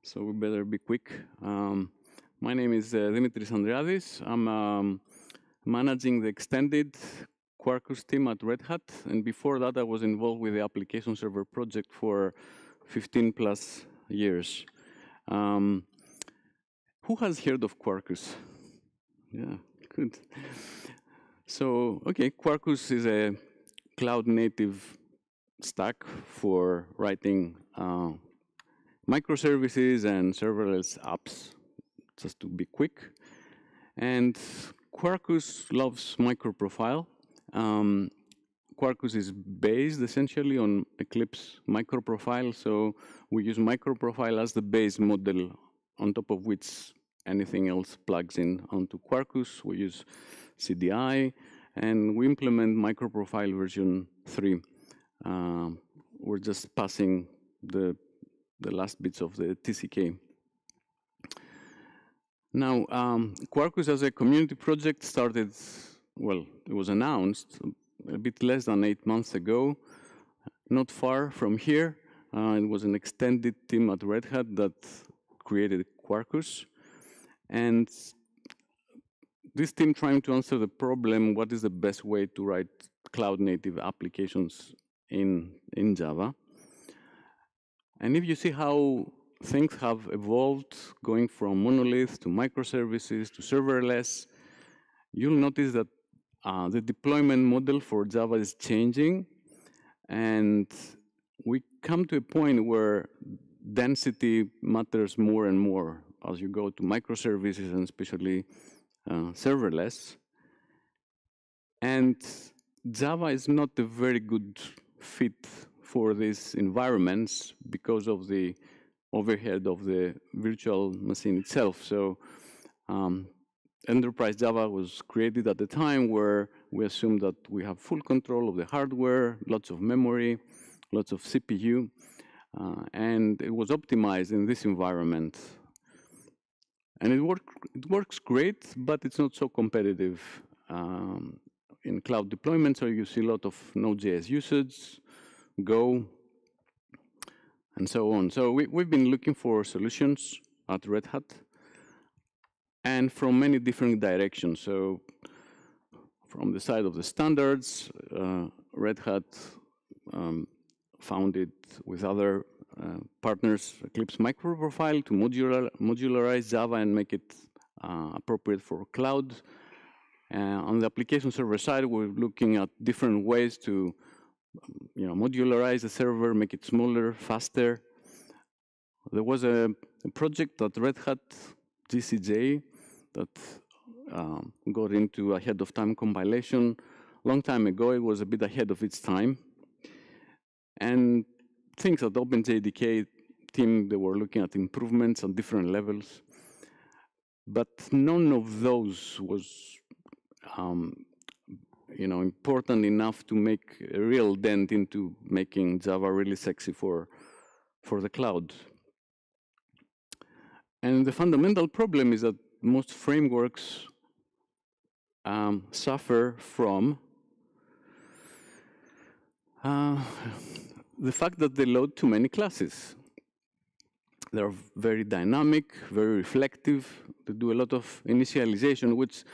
so we better be quick. My name is Dimitris Andreadis. I'm managing the extended Quarkus team at Red Hat, and before that I was involved with the application server project for 15 plus years. Who has heard of Quarkus? Yeah, good. So, okay, Quarkus is a cloud-native stack for writing microservices and serverless apps, just to be quick. And Quarkus loves microprofile. Quarkus is based essentially on Eclipse Microprofile, so we use microprofile as the base model on top of which anything else plugs in onto Quarkus. We use CDI, and we implement microprofile version 3. We're just passing the last bits of the TCK. Now, Quarkus as a community project started, well, it was announced a bit less than 8 months ago, not far from here. It was an extended team at Red Hat that created Quarkus. And this team trying to answer the problem, what is the best way to write cloud-native applications in Java? And if you see how things have evolved, going from monolith to microservices to serverless, you'll notice that the deployment model for Java is changing, and we come to a point where density matters more and more as you go to microservices and especially serverless. And Java is not a very good fit for these environments because of the overhead of the virtual machine itself. So enterprise Java was created at the time where we assumed that we have full control of the hardware, lots of memory, lots of CPU, and it was optimized in this environment. And it works great, but it's not so competitive in cloud deployment. So you see a lot of Node.js usage, Go, and so on. So we've been looking for solutions at Red Hat, and from many different directions. So from the side of the standards, Red Hat founded with other partners Eclipse Microprofile to modularize Java and make it appropriate for cloud. On the application server side, we're looking at different ways to modularize the server, make it smaller, faster. There was a project at Red Hat, GCJ, that got into ahead of time compilation. Long time ago, it was a bit ahead of its time. And things at OpenJDK team, they were looking at improvements on different levels. But none of those was important enough to make a real dent into making Java really sexy for the cloud. And the fundamental problem is that most frameworks suffer from the fact that they load too many classes. They're very dynamic, very reflective. They do a lot of initialization, which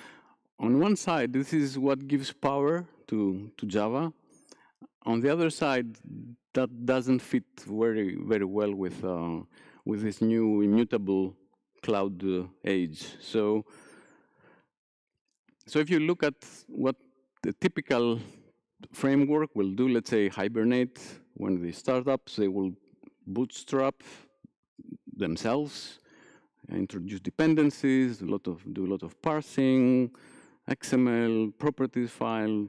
on one side, this is what gives power to Java. On the other side, that doesn't fit very, very well with this new immutable cloud age. So if you look at what the typical framework will do, let's say Hibernate, when the startups, they will bootstrap themselves, introduce dependencies, do a lot of parsing, XML, properties file,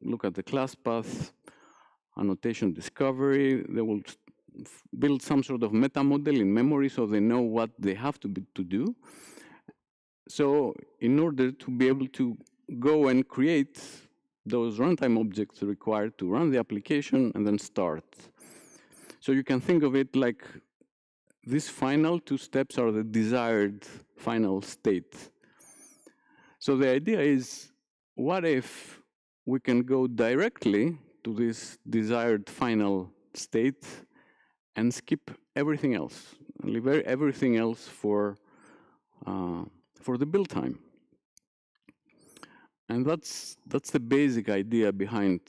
look at the class path, annotation discovery. They will build some sort of meta model in memory so they know what they have to do. So in order to be able to go and create those runtime objects required to run the application and then start. So you can think of it like these final two steps are the desired final state. So the idea is, what if we can go directly to this desired final state and skip everything else? and leave everything else for the build time. And that's the basic idea behind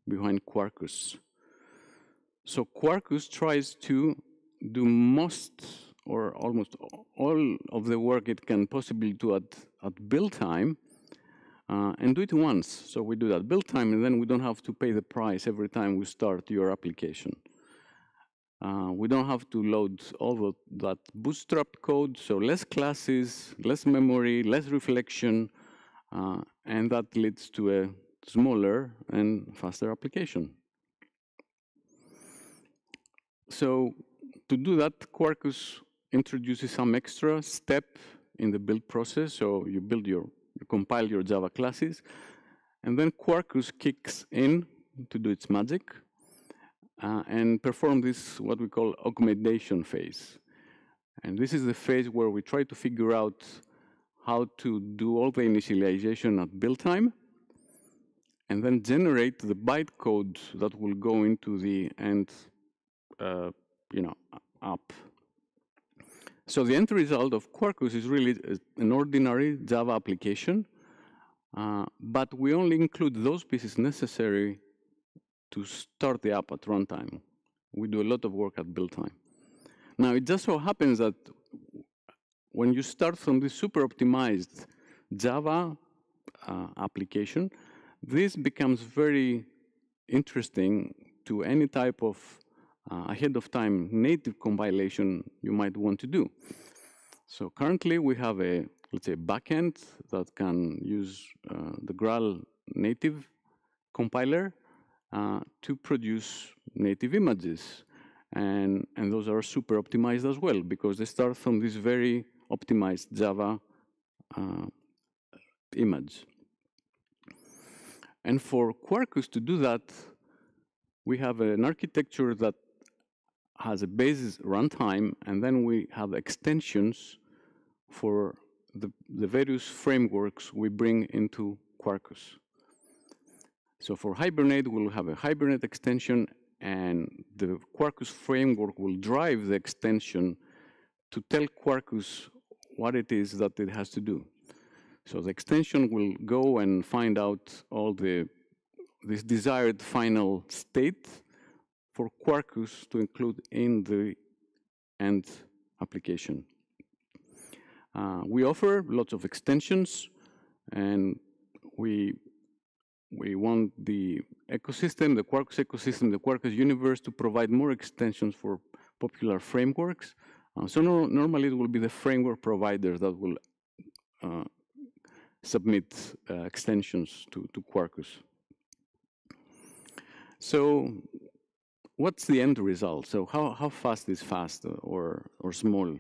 Quarkus. So Quarkus tries to do most or almost all of the work it can possibly do at build time, and do it once. So we do that build time, and then we don't have to pay the price every time we start your application. We don't have to load all of that bootstrapped code, so less classes, less memory, less reflection, and that leads to a smaller and faster application. So to do that, Quarkus introduces some extra step in the build process. So you compile your Java classes, and then Quarkus kicks in to do its magic and perform this, what we call augmentation phase. And this is the phase where we try to figure out how to do all the initialization at build time, and then generate the bytecode that will go into the end app. So the end result of Quarkus is really an ordinary Java application, but we only include those pieces necessary to start the app at runtime. We do a lot of work at build time. Now, it just so happens that when you start from this super optimized Java application, this becomes very interesting to any type of ahead of time native compilation you might want to do. So currently we have a, let's say, backend that can use the Graal native compiler to produce native images. And those are super optimized as well, because they start from this very optimized Java image. And for Quarkus to do that, we have an architecture that has a basis runtime, and then we have extensions for the various frameworks we bring into Quarkus. So for Hibernate, we'll have a Hibernate extension, and the Quarkus framework will drive the extension to tell Quarkus what it is that it has to do. So the extension will go and find out all this desired final state for Quarkus to include in the end application. We offer lots of extensions, and we want the ecosystem, the Quarkus ecosystem, the Quarkus universe to provide more extensions for popular frameworks. So normally it will be the framework providers that will submit extensions to Quarkus. So what's the end result? So how fast is fast or small?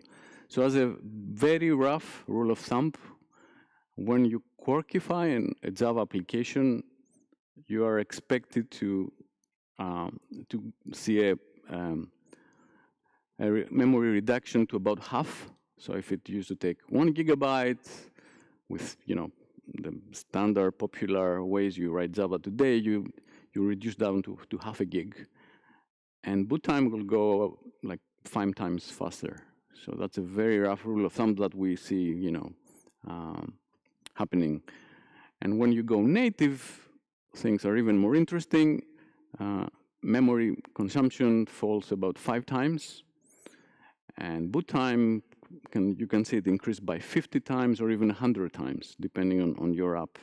So as a very rough rule of thumb, when you Quarkify a Java application, you are expected to see a memory reduction to about half. So if it used to take 1 gigabyte with the standard popular ways you write Java today, you reduce down to half a gig. And boot time will go like 5 times faster. So that's a very rough rule of thumb that we see, happening. And when you go native, things are even more interesting. Memory consumption falls about 5 times. And boot time, you can see it increase by 50 times or even 100 times, depending on your app.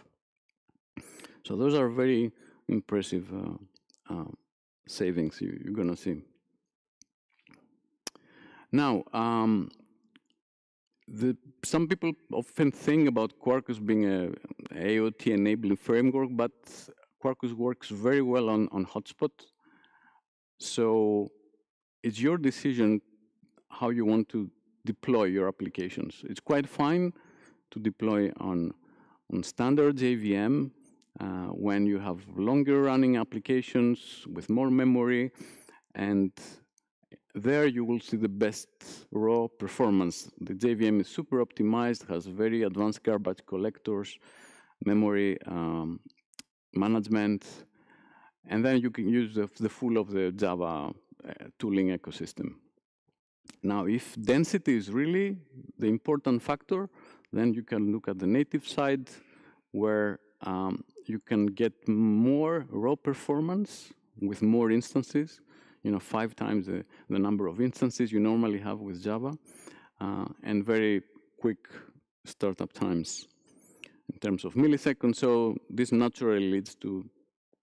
So those are very impressive savings you're going to see. Now, some people often think about Quarkus being an AOT-enabling framework, but Quarkus works very well on Hotspot. So it's your decision how you want to deploy your applications. It's quite fine to deploy on standard JVM when you have longer running applications with more memory, and there you will see the best raw performance. The JVM is super optimized, has very advanced garbage collectors, memory management, and then you can use the full of the Java tooling ecosystem. Now, if density is really the important factor, then you can look at the native side, where you can get more raw performance with more instances, 5 times the number of instances you normally have with Java, and very quick startup times in terms of milliseconds. So this naturally leads to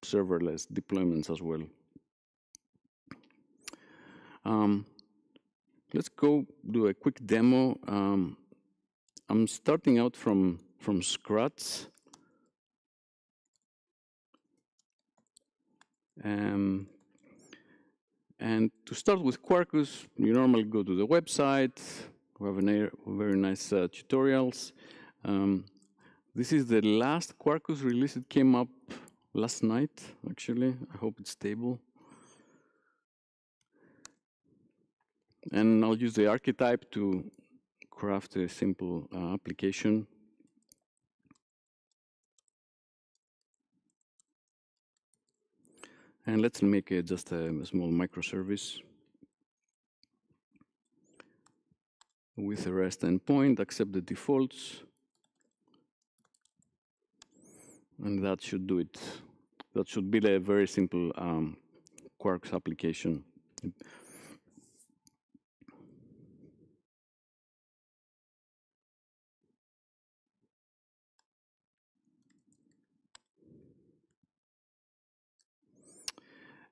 serverless deployments as well. Let's go do a quick demo. I'm starting out from scratch. And to start with Quarkus, you normally go to the website. We have very nice tutorials. This is the last Quarkus release. It came up last night, actually. I hope it's stable. And I'll use the archetype to craft a simple application. And let's make it just a small microservice with a REST endpoint, accept the defaults. And that should do it. That should be a very simple Quarkus application.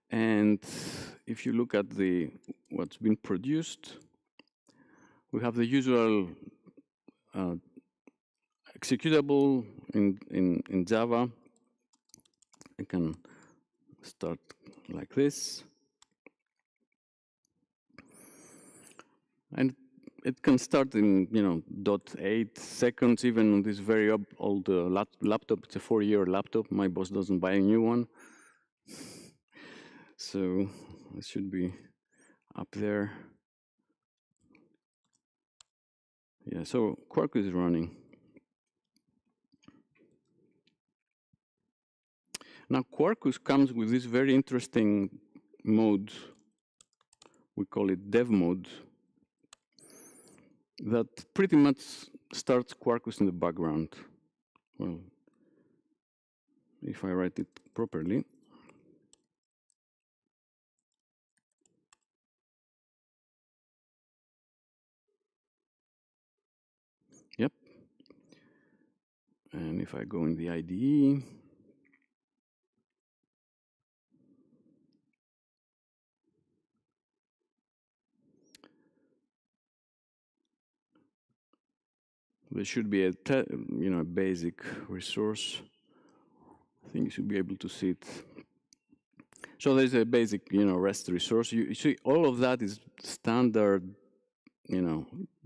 And if you look at what's been produced, we have the usual executable in Java. I can start like this. And it can start in 0.8 seconds, even on this very old laptop. It's a 4-year laptop. My boss doesn't buy a new one. So it should be up there. Yeah, so Quarkus is running. Now, Quarkus comes with this very interesting mode. We call it dev mode. That pretty much starts Quarkus in the background. Well, if I write it properly. Yep. And if I go in the IDE, there should be a basic resource. I think you should be able to see it. So there's a basic REST resource. You see, all of that is standard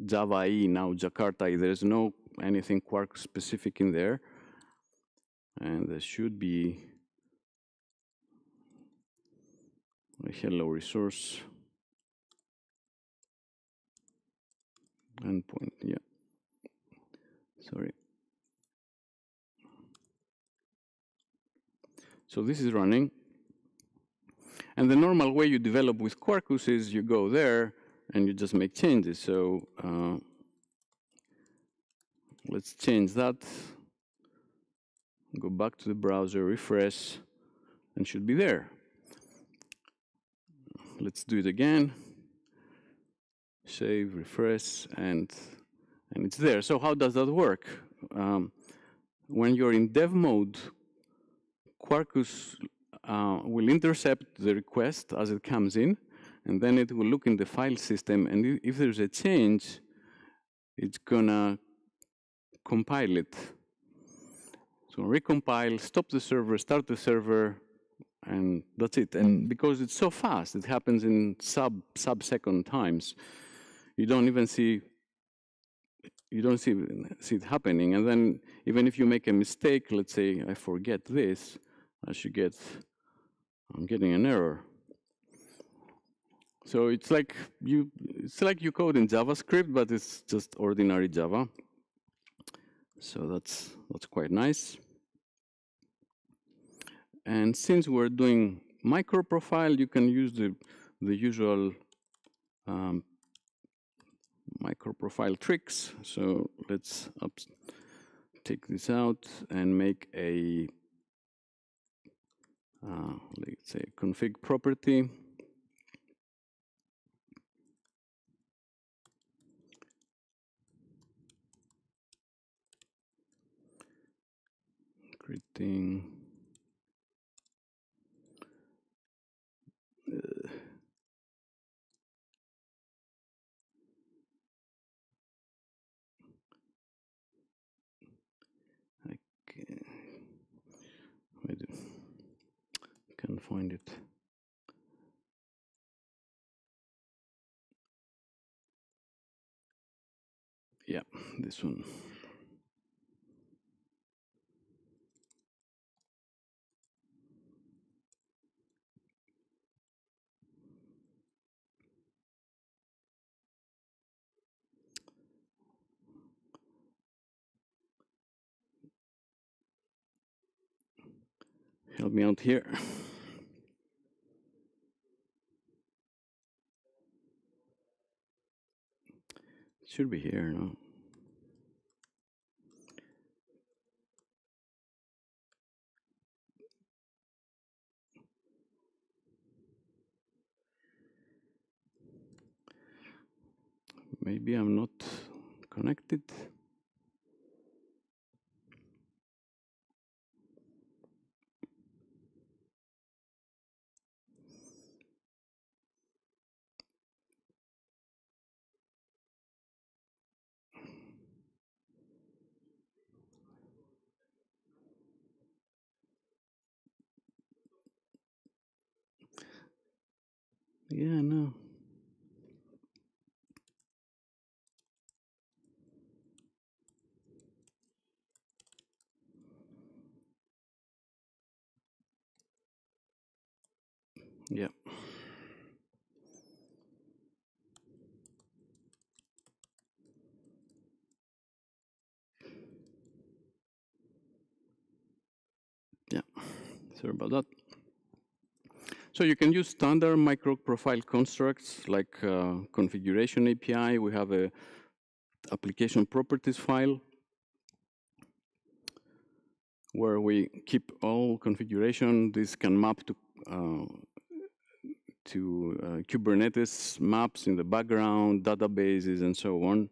Java EE, now Jakarta. There's no anything Quarkus specific in there. And there should be a hello resource endpoint. Yeah. Sorry. So this is running. And the normal way you develop with Quarkus is you go there and you just make changes. So let's change that. Go back to the browser, refresh, and should be there. Let's do it again. Save, refresh, and it's there. So how does that work? When you're in dev mode, Quarkus will intercept the request as it comes in, and then it will look in the file system, and if there's a change, it's gonna compile it. So recompile, stop the server, start the server, and that's it. And because it's so fast, it happens in sub-second times. You don't even see it happening. And then even if you make a mistake, let's say I forget this, I'm getting an error. So it's like you code in JavaScript, but it's just ordinary Java. So that's quite nice. And since we're doing microprofile, you can use the usual microprofile tricks. So let's take this out and make a, let's say, config property. Creating can't find it. Yeah, this one. Help me out here. It should be here, no? Maybe I'm not connected. Yeah, no. Yeah. Yeah, sorry about that. So you can use standard microprofile constructs like configuration API. We have a application properties file where we keep all configuration. This can map to Kubernetes maps in the background, databases, and so on.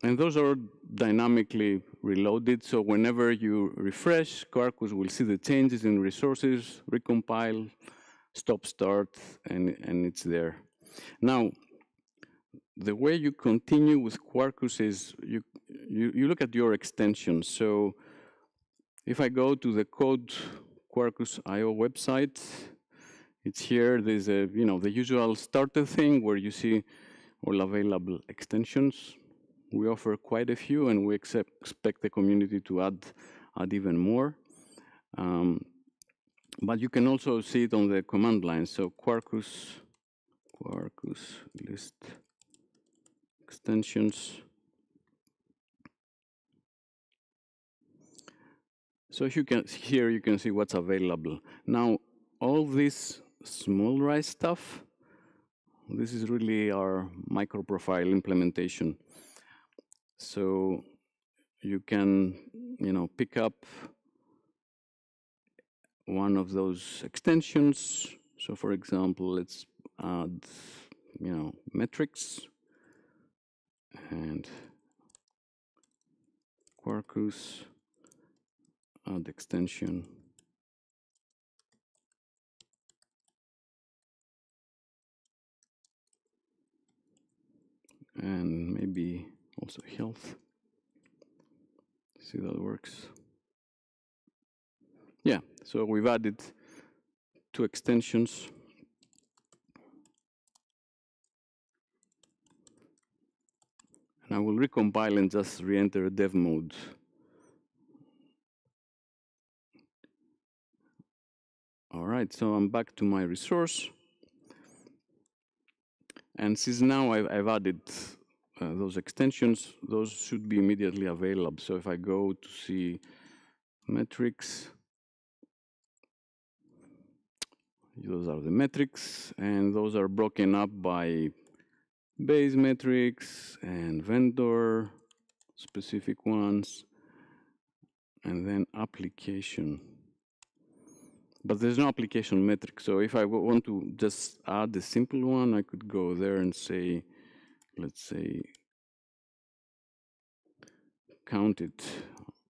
And those are dynamically reloaded, so whenever you refresh, Quarkus will see the changes in resources, recompile, stop, start, and it's there. Now, the way you continue with Quarkus is you look at your extensions. So if I go to the code Quarkus.io website, it's here. There's the usual starter thing where you see all available extensions. We offer quite a few, and we expect the community to add even more. But you can also see it on the command line. So Quarkus list extensions. So if you can here, you can see what's available. Now, all this small rise stuff, this is really our microprofile implementation. So you can, pick up one of those extensions. So for example, let's add, metrics and Quarkus, add extension. And maybe also health. See how that works. Yeah, so we've added 2 extensions. And I will recompile and just re-enter dev mode. All right, so I'm back to my resource. And since now I've added those extensions, those should be immediately available. So if I go to see metrics, Those are the metrics, and those are broken up by base metrics and vendor specific ones, and then application. But there's no application metric. So if I want to just add a simple one, I could go there and say, let's say, count it.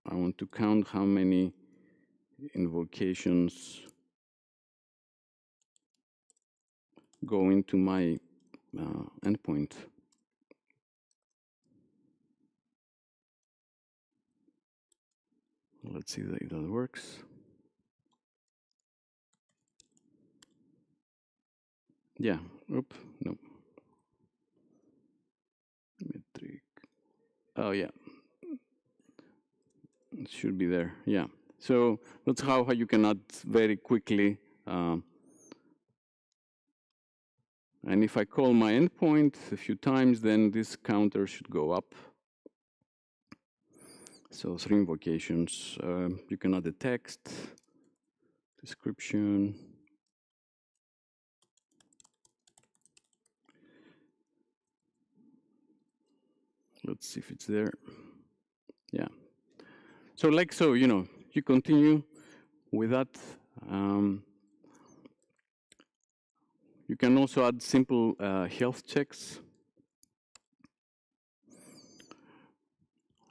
I want to count how many invocations go into my endpoint. Let's see if that works. Yeah, oop, no. Metric. Oh, yeah. It should be there, yeah. So that's how you can add very quickly. And if I call my endpoint a few times, then this counter should go up. So 3 invocations. You can add the text, description. Let's see if it's there. Yeah. So like so, you know, you continue with that. You can also add simple health checks.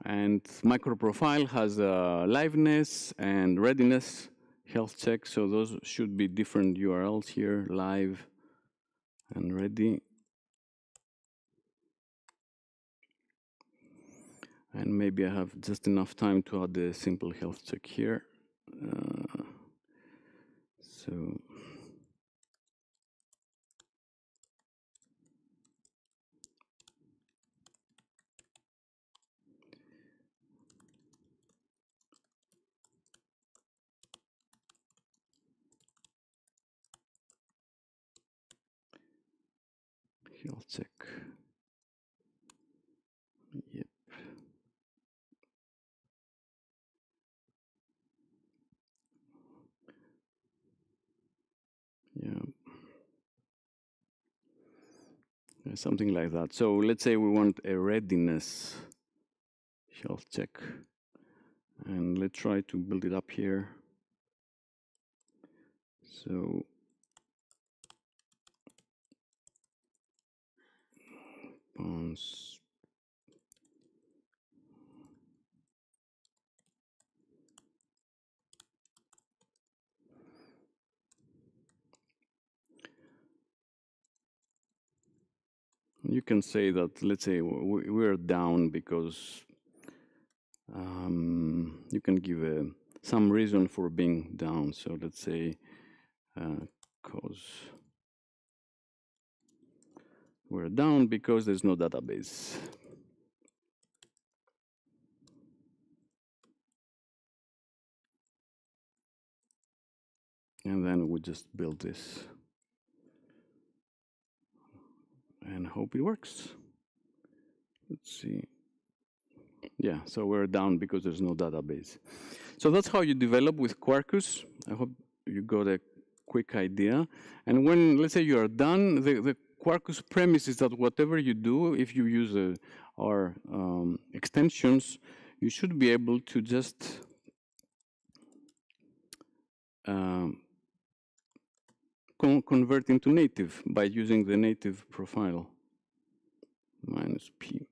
And Microprofile has a liveness and readiness health check. So those should be different URLs here, live and ready. And maybe I have just enough time to add a simple health check here. So health check. Yep. Yeah. Something like that. So let's say we want a readiness health check. And let's try to build it up here. So bounce. You can say that, let's say we're down because you can give some reason for being down. So let's say cause we're down because there's no database. And then we just build this and hope it works. Let's see. Yeah, so we're down because there's no database. So that's how you develop with Quarkus. I hope you got a quick idea. And when, let's say you are done, the Quarkus premise is that whatever you do, if you use our extensions, you should be able to just convert into native by using the native profile -p.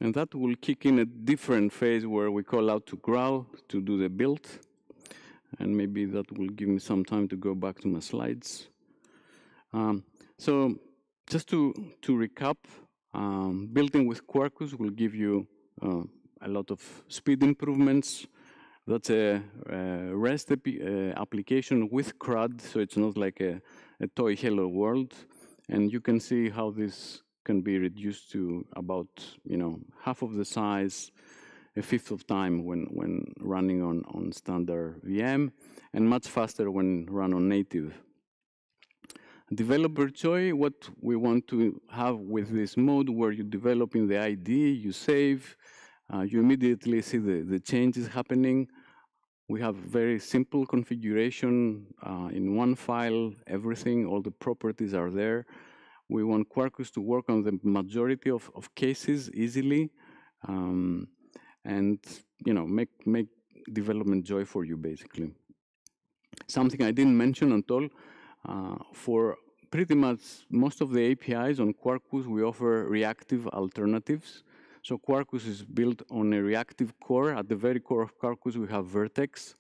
And that will kick in a different phase where we call out to Graal to do the build. And maybe that will give me some time to go back to my slides. So just to recap, building with Quarkus will give you a lot of speed improvements. That's a REST application with CRUD, so it's not like a toy hello world. And you can see how this can be reduced to about half of the size, a fifth of time when running on standard VM, and much faster when run on native. Developer joy, what we want to have with this mode where you develop in the IDE, you save, you immediately see the changes happening. We have very simple configuration in one file, everything, all the properties are there. We want Quarkus to work on the majority of cases easily, and make development joy for you, basically. Something I didn't mention at all, for pretty much most of the APIs on Quarkus, we offer reactive alternatives. So Quarkus is built on a reactive core. At the very core of Quarkus, we have Vertex.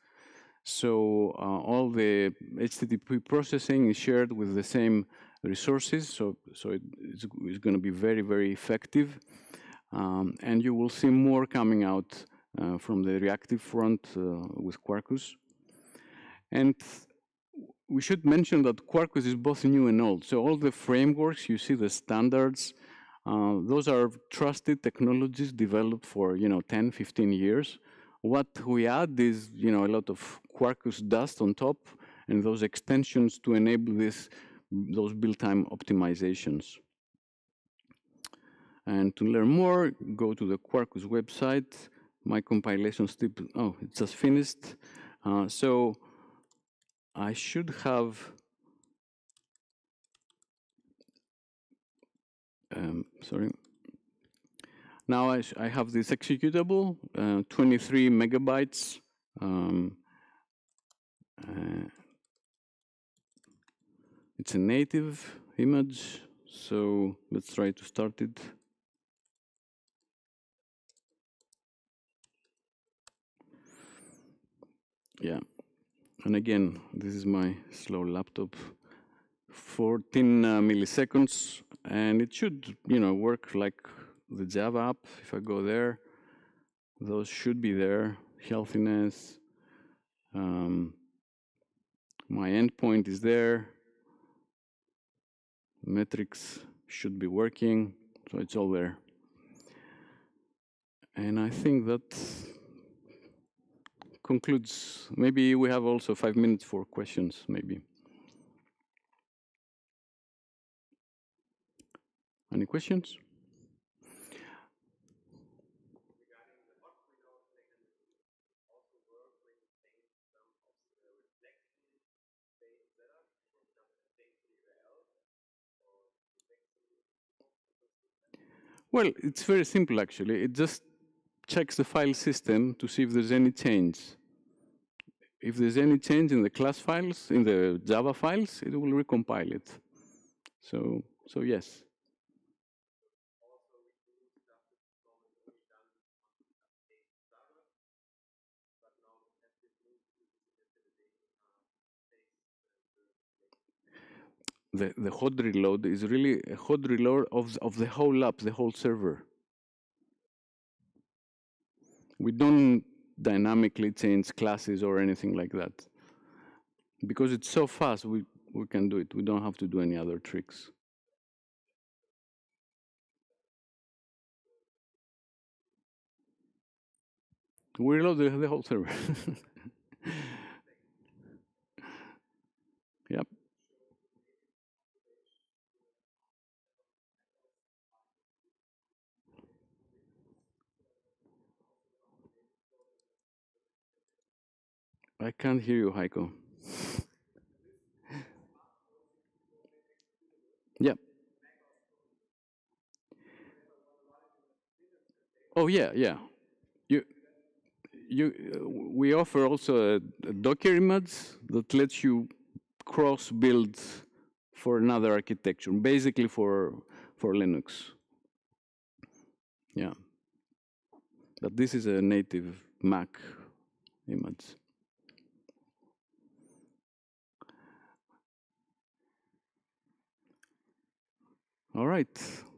So all the HTTP processing is shared with the same resources. So it's going to be very, very effective. And you will see more coming out from the reactive front with Quarkus. And we should mention that Quarkus is both new and old. So all the frameworks, you see the standards, those are trusted technologies developed for 10, 15 years. What we add is a lot of Quarkus dust on top, and those extensions to enable those build time optimizations. And to learn more, go to the Quarkus website. My compilation step, it's just finished. So I should have, sorry. Now I have this executable, 23 megabytes. It's a native image, so let's try to start it. Yeah, and again, this is my slow laptop. 14 milliseconds, and it should, work like the Java app. If I go there, those should be there. Healthiness. My endpoint is there. Metrics should be working, so it's all there. And I think that concludes. Maybe we have also 5 minutes for questions, maybe. Any questions? Well, it's very simple, actually. It just checks the file system to see if there's any change. If there's any change in the class files, in the Java files, it will recompile it. So yes. The hot reload is really a hot reload of the whole app, the whole server. We don't dynamically change classes or anything like that. Because it's so fast, we can do it. We don't have to do any other tricks. We reload the whole server. Yep. I can't hear you, Heiko. Yep. Oh, yeah. We offer also a Docker image that lets you cross-build for another architecture, basically for Linux. Yeah. But this is a native Mac image. All right.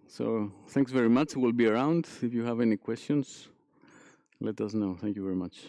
So thanks very much. We'll be around. If you have any questions, let us know. Thank you very much.